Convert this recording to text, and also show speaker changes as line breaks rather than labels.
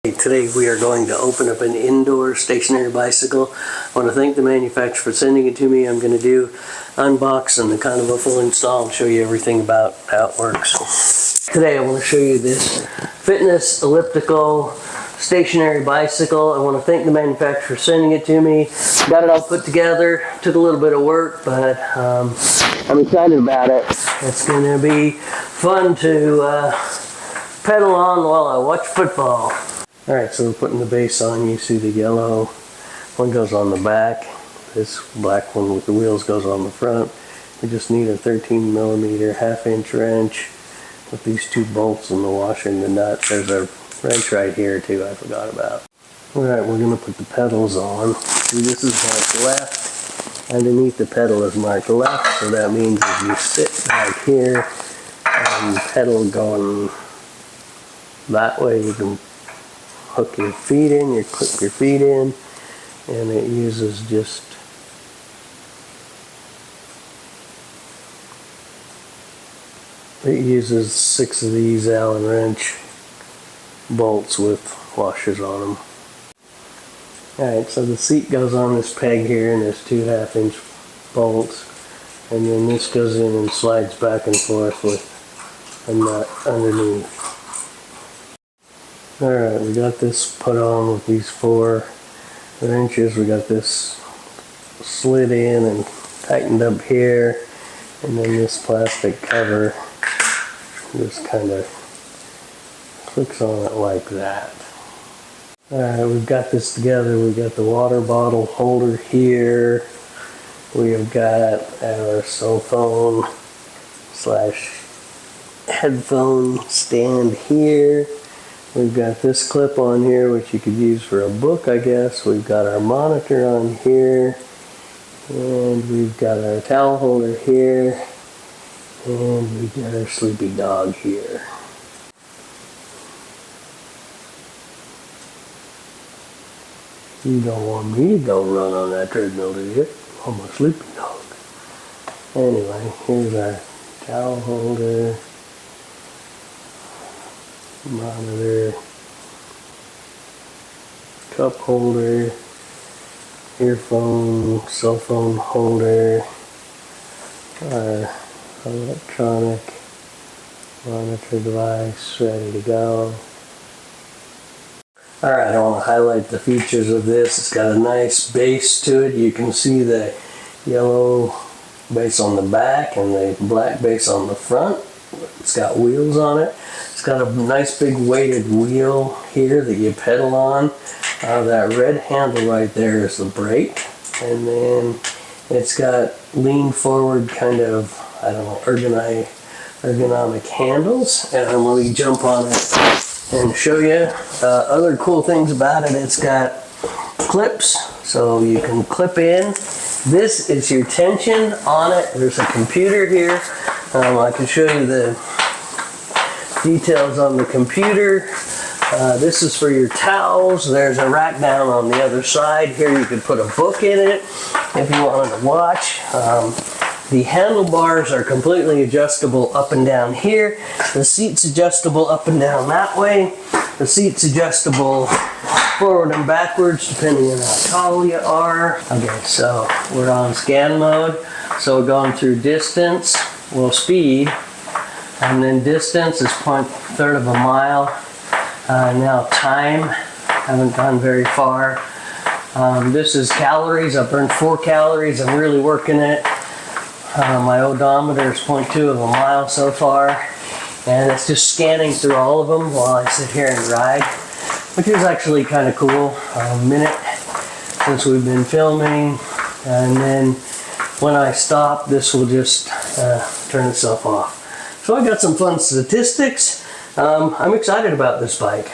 Today we are going to open up an indoor stationary bicycle. I want to thank the manufacturer for sending it to me. I'm going to do unbox and kind of a full install and show you everything about how it works. Today I want to show you this fitness elliptical stationary bicycle. I want to thank the manufacturer for sending it to me. Got it all put together. Took a little bit of work, but I'm excited about it. It's going to be fun to pedal on while I watch football. Alright, so we're putting the base on. You see the yellow one goes on the back. This black one with the wheels goes on the front. We just need a 13mm 1/2" wrench with these two bolts and the washer and the nut. There's a wrench right here too I forgot about. Alright, we're going to put the pedals on. See, this is marked left. Underneath the pedal is marked left, so that means if you sit back here and pedal going that way, you can hook your feet in, you clip your feet in, and it uses just six of these Allen wrench bolts with washers on them. Alright, so the seat goes on this peg here, and there's two 1/2" bolts, and then this goes in and slides back and forth with a nut underneath. Alright, we got this put on with these 4 wrenches. We got this slid in and tightened up here, and then this plastic cover just kind of clicks on it like that. Alright, we've got this together. We've got the water bottle holder here. We've got our cell phone / headphone stand here. We've got this clip on here, which you could use for a book, I guess. We've got our monitor on here, and we've got our towel holder here, and we've got our sleepy dog here. You don't want me to go run on that treadmill, do you? I'm a sleepy dog. Anyway, here's our towel holder, monitor, cup holder, earphone, cell phone holder, our electronic monitor device ready to go. Alright, I want to highlight the features of this. It's got a nice base to it. You can see the yellow base on the back and the black base on the front. It's got wheels on it. It's got a nice big weighted wheel here that you pedal on. That red handle right there is the brake. And then it's got lean forward kind of, I don't know, ergonomic handles. And I'm going to jump on it and show you other cool things about it. It's got clips, so you can clip in. This is your tension on it. There's a computer here. I can show you the details on the computer. This is for your towels. There's a rack down on the other side. Here you could put a book in it if you wanted to watch. The handlebars are completely adjustable up and down here. The seat's adjustable up and down that way. The seat's adjustable forward and backwards depending on how tall you are. Okay, so we're on scan mode. So we're going through distance, well, speed, and then distance is 1/3 of a mile. Now time, haven't gone very far. This is calories. I've burned 4 calories. I'm really working it. My odometer is 0.2 of a mile so far, and it's just scanning through all of them while I sit here and ride, which is actually kind of cool. A minute since we've been filming, and then when I stop, this will just turn itself off. So I got some fun statistics. I'm excited about this bike.